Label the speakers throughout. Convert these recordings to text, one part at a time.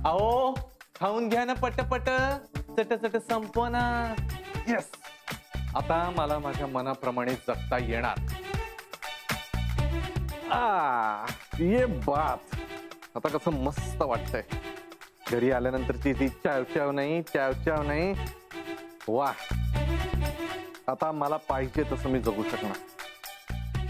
Speaker 1: अहो खाऊन घ्या ना पटपट, चट चट संपना. येस, आता मला माझ्या मनाप्रमाणे जगता येणार. ये बात. आता कसं मस्त वाटतंय. घरी आल्यानंतरची ती चाव नाही, चाव नाही. वा, आता मला पाहिजे तसं मी जगू शकणार.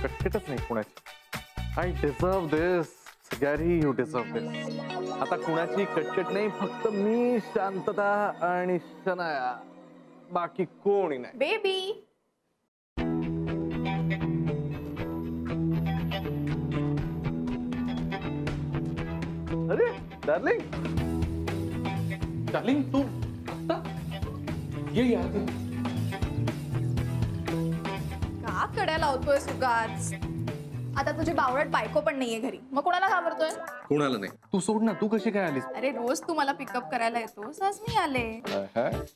Speaker 1: कटकटच नाही कुणाची. I deserve this. Gary, you deserve this. आता कुणाची कटकट नाही, फक्त मी, शांतता आणि शनाया. बाकी कोणी नाही.
Speaker 2: बेबी,
Speaker 1: अरे डार्लिंग, डार्लिंग तू आता ये यार.
Speaker 2: का कड्या लावतोय सुगाच? आता तुझी बावळट बायको पण नाहीये घरी, मग कोणाला घाबरतोय?
Speaker 1: कोणाला नाही. तू सोड ना, तू कशी काय आलीस?
Speaker 2: अरे रोज तू मला पिकअप करायला येतोस, आज मी आले.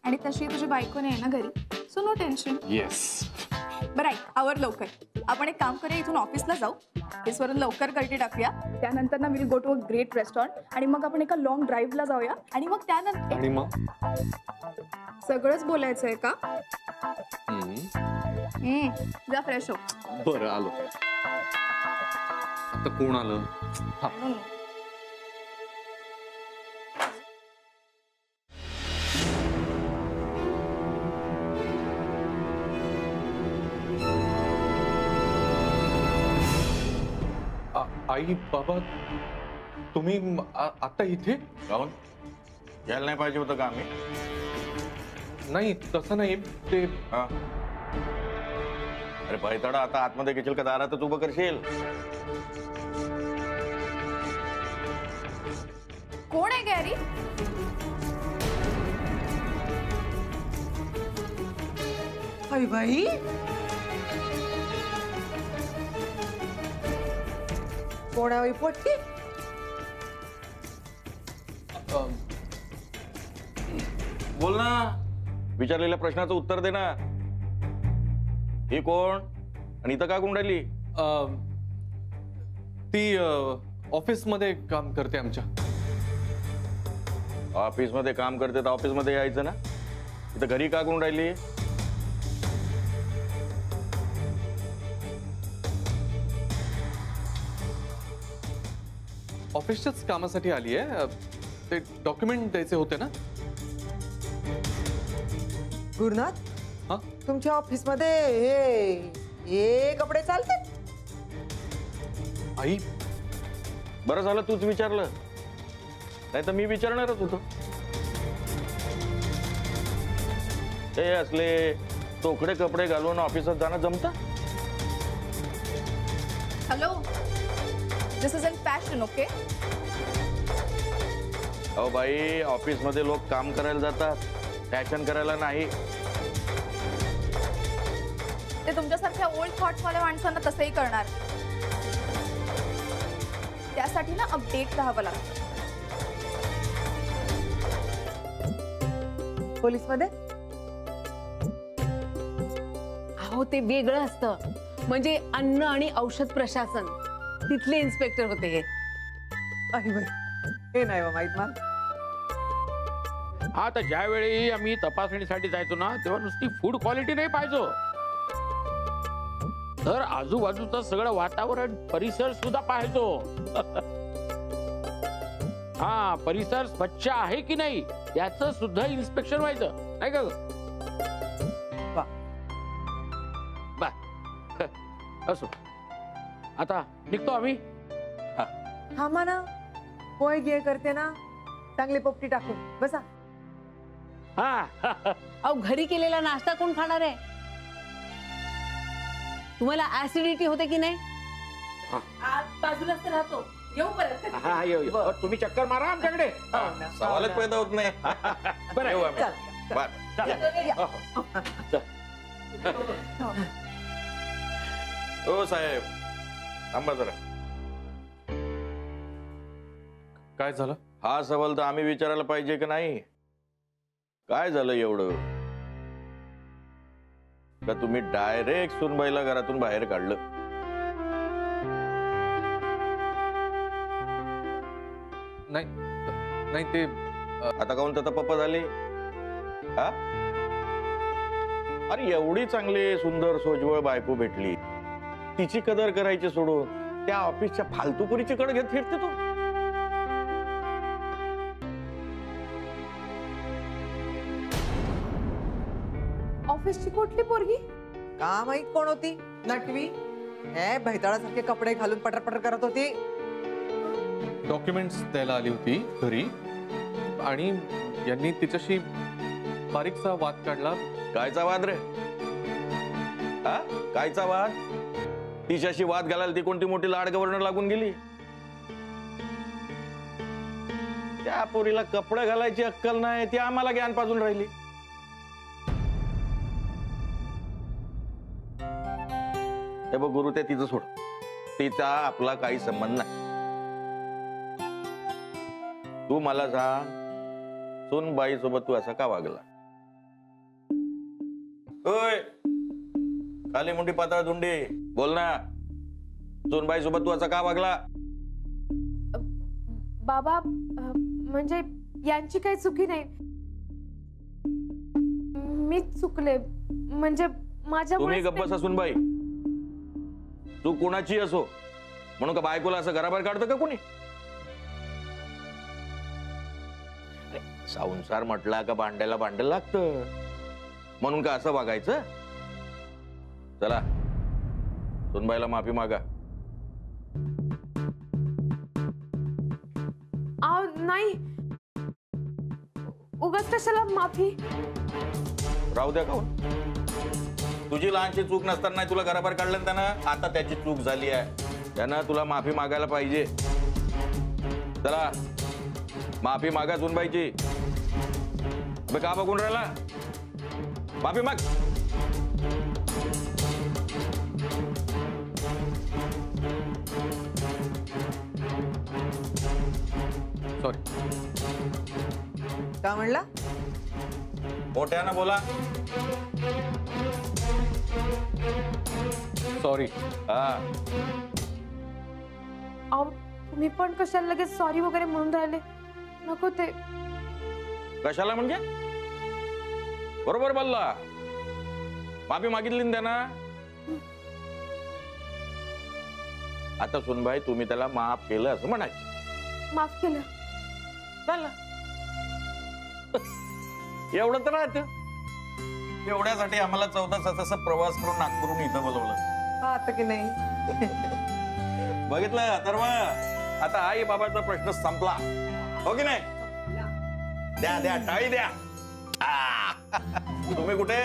Speaker 2: आणि तशी तुझी बायको नाही ना घरी, सो नो टेन्शन.
Speaker 1: येस.
Speaker 2: बरं ऐक, आवर लवकर. आपण एक काम करूया, इथून ऑफिसला जाऊ, ऑफिसवरून लवकर कल्टी टाकूया, त्यानंतर ना will go to a great restaurant, आणि मग आपण एका लॉंग ड्राईव्हला जाऊया, आणि मग त्यानंतर
Speaker 1: आणि मग
Speaker 2: सगळंच बोलायचंय का? जा फ्रेश हो.
Speaker 1: बरं आलो. आता कोण आलं? हा. आई बाबा तुम्ही आता इथे?
Speaker 3: जाऊन यायला नाही पाहिजे होतं का आम्ही?
Speaker 1: नाही तसं नाही ते.
Speaker 3: अरे बैताडा, आता आतमध्ये घेशील का दारातच उभं करशील?
Speaker 2: कोण आहे गॅरी?
Speaker 4: आई बाई, कोण आहे पोट्टी?
Speaker 3: बोल ना, विचारलेल्या प्रश्नाचं उत्तर दे ना. ही कोण आणि इथं का गुंडाळली?
Speaker 1: ती ऑफिस मध्ये काम करते आमच्या.
Speaker 3: ऑफिस मध्ये काम करते तर ऑफिस मध्ये यायचं ना, इथं घरी का गुंडाळली?
Speaker 1: ऑफिसच्याच कामासाठी आली आहे. ते डॉक्युमेंट द्यायचे होते ना.
Speaker 4: गुरुनाथ,
Speaker 1: हा
Speaker 4: तुमच्या ऑफिस मध्ये हे कपडे चालतात?
Speaker 1: आई
Speaker 3: बरं झालं तूच विचारलं, नाही तर मी विचारणारच होतो. हे असले तोकडे कपडे घालून ऑफिसात जाणं जमतं?
Speaker 2: Hello, this is in fashion, okay?
Speaker 3: अहो बाई, ऑफिस मध्ये लोक काम करायला जातात, फॅशन करायला नाही.
Speaker 2: ते तुमच्यासारख्या ओल्ड थॉट्स वाल्या माणसांना तसंही करणार. त्यासाठी ना अपडेट राहावं लागतं.
Speaker 4: पोलीस मध्ये?
Speaker 5: अहो ते वेगळं असतं, म्हणजे अन्न आणि औषध प्रशासन, तिथले इन्स्पेक्टर होते हे.
Speaker 4: आई बाई, हे नाही बा माहित मला.
Speaker 6: हा, तर ज्यावेळी आम्ही तपासणीसाठी जायचो ना, तेव्हा नुसती फूड क्वालिटी नाही पाहिजे, तर आजूबाजूचं सगळं वातावरण, परिसर सुद्धा पाहायचो. हा, परिसर स्वच्छ आहे की नाही याचं सुद्धा इन्स्पेक्शन व्हायचं, नाही का? असो, आता निघतो आम्ही.
Speaker 4: हा म्हणा, पोय गे करते ना, चांगली पोपटी टाकून बसा.
Speaker 5: हा, अहो घरी केलेला नाश्ता कोण खाणार आहे? तुम्हाला ऍसिडिटी होते की नाही? बाजूलाच तर राहतो, येऊ परत.
Speaker 6: हा, येऊ. तुम्ही चक्कर मारा आमच्याकडे,
Speaker 3: सवालच पैदा होत नाही.
Speaker 6: बरं
Speaker 3: येऊ आम्ही. हो साहेब, थांबा जरा.
Speaker 1: काय झालं?
Speaker 3: हा सवाल तर आम्ही विचारायला पाहिजे की नाही? काय झालं एवढं का तुम्ही डायरेक्ट सुनबाईला घरातून बाहेर काढलं?
Speaker 1: नाही नाही ते
Speaker 3: आता काहून तर पप्पा झाली हा? अरे एवढी चांगली सुंदर सोजवळ बायको भेटली, तिची कदर करायची सोडून त्या ऑफिसच्या फालतूपुरीची कडे घेत फिरते तू.
Speaker 5: ऑफिसची कुठली पोरगी?
Speaker 4: का माहित कोण होती नटवी, हे भैताळासारखे कपडे घालून पटरपटर करत होती.
Speaker 1: डॉक्युमेंट्स द्यायला आली होती घरी आणि यांनी तिच्याशी बारीकसा वाद काढला.
Speaker 3: कायचा वाद रे? हा? कायचा वाद? तिच्याशी वाद घालायला ती कोणती मोठी लाड गव्हर्नर लागून गेली? त्या पोरीला कपडे घालायची अक्कल नाही, ती आम्हाला ज्ञान पाजून राहिली. हे बघ गुरु, ते तिचं सोड, तिचा आपला काही संबंध नाही. तू मला सांग, सुनबाई सोबत तू असा का वागला? ओय, खाली मुंडी पातळ धुंडी, बोल ना. सुनबाई सोबत तू असा का वागला?
Speaker 5: बाबा म्हणजे यांची काही चुकी नाही, मीच चुकले. म्हणजे माझ्या
Speaker 3: तुम्ही गप्प बसा सुनबाई. तू कोणाची असो म्हणून का बायकोला असं घराबाहेर काढतं का कोणी? अरे, संसार म्हटला का भांड्याला भांडं लागतं, म्हणून का असं वागायचं? चला सुनबाईला माफी मागा.
Speaker 5: नाही, उगाच कशाला माफी?
Speaker 3: राहू द्या का? तुझी लहानशी चूक नसताना तुला घराबाहेर काढलं त्यानं, आता त्याची चूक झाली आहे, त्यानं तुला माफी मागायला पाहिजे. चला माफी मागा सुनबाईची. का बघून राहिला? माफी माग.
Speaker 1: सॉरी.
Speaker 4: का म्हणला?
Speaker 3: मोठ्यानं बोला.
Speaker 1: सॉरी.
Speaker 3: हा,
Speaker 5: तुम्ही पण कशाला लगेच सॉरी वगैरे म्हणून राहिले? नको ते.
Speaker 3: कशाला म्हणजे? बरोबर बोलला. माफी मागितली ना त्यानं. आता सुनबाई तुम्ही त्याला माफ केलं असं म्हणायचं.
Speaker 5: माफ केलं.
Speaker 3: झालं. एवढं तर राहत. एवढ्यासाठी आम्हाला 14 तासाचा प्रवास करून नागपूरहून इथं बोलवलं.
Speaker 4: आता की नाही?
Speaker 3: बघितलं अथर्व, आता आई बाबाचा प्रश्न संपला, हो की नाही? द्या द्या टाळी द्या. तुम्ही कुठे?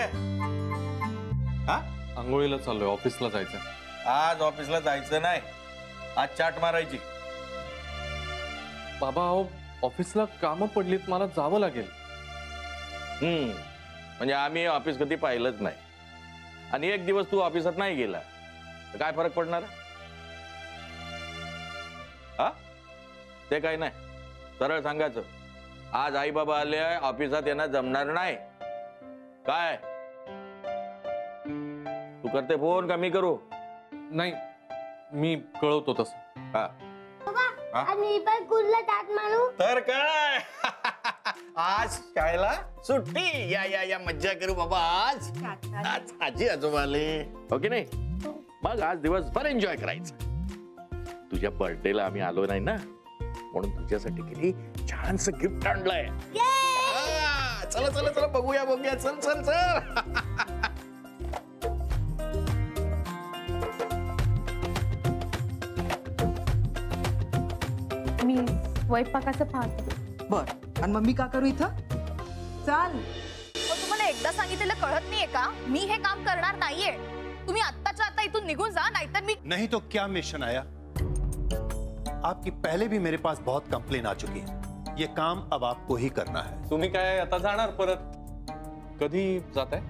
Speaker 3: हा,
Speaker 1: आंघोळीला चाललोय, ऑफिसला जायचं.
Speaker 3: आज ऑफिसला जायचं नाही, आज चाट मारायची.
Speaker 1: बाबा अहो, ऑफिसला कामं पडलीत, मला जावं लागेल.
Speaker 3: म्हणजे आम्ही ऑफिस कधी पाहिलंच नाही, आणि एक दिवस तू ऑफिसात नाही गेला तर काय फरक पडणार? हा, ते काही नाही, सरळ सांगायचं. आज आई बाबा आले, ऑफिसात येणं जमणार नाही. काय तू करते फोन का मी करू?
Speaker 1: नाही, मी कळवतो तसं.
Speaker 3: हा,
Speaker 7: आणि पण कुठला टाट मारू?
Speaker 3: तर काय आज शाळेला सुट्टी. या या या मज्जा करू बाबा. आज आज आजी आजोबा आले, हो की नाही? मग आज दिवसभर एन्जॉय करायचं. तुझ्या बर्थडेला आम्ही आलो नाही ना, म्हणून तुझ्यासाठी किती छानसं गिफ्ट आणलंय. चला चला चला बघूया बघूया. चल चल चल.
Speaker 5: मी स्वयंपाकाचं पाहते.
Speaker 4: बर, आणि मग मी का करू इथं? चाल.
Speaker 2: तुम्हाला एकदा सांगितलेलं कळत नाहीये का? मी हे काम करणार नाहीये. तुम्ही आत्ताच्या आता इथून निघून जा, नाहीतर मी.
Speaker 8: नहीं तो क्या मिशन आया? आपकी पहले भी मेरे पास बहुत कंप्लेन आ चुकी है. ये काम अब आपको ही करना है.
Speaker 1: तुम्ही काय आता जाणार परत? कधी जाताय?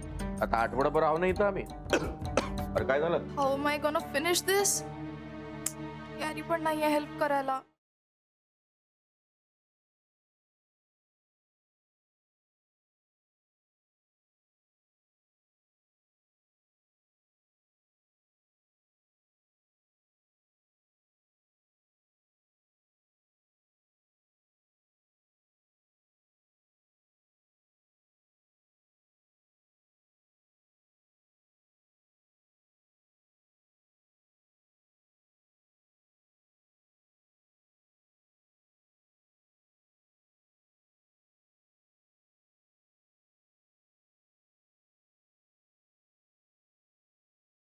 Speaker 3: आता आठवडाभर आहो ना इथं आम्ही. अरे काय झालं?
Speaker 2: How am I gonna finish this? यारी पण नाहीये हेल्प करायला.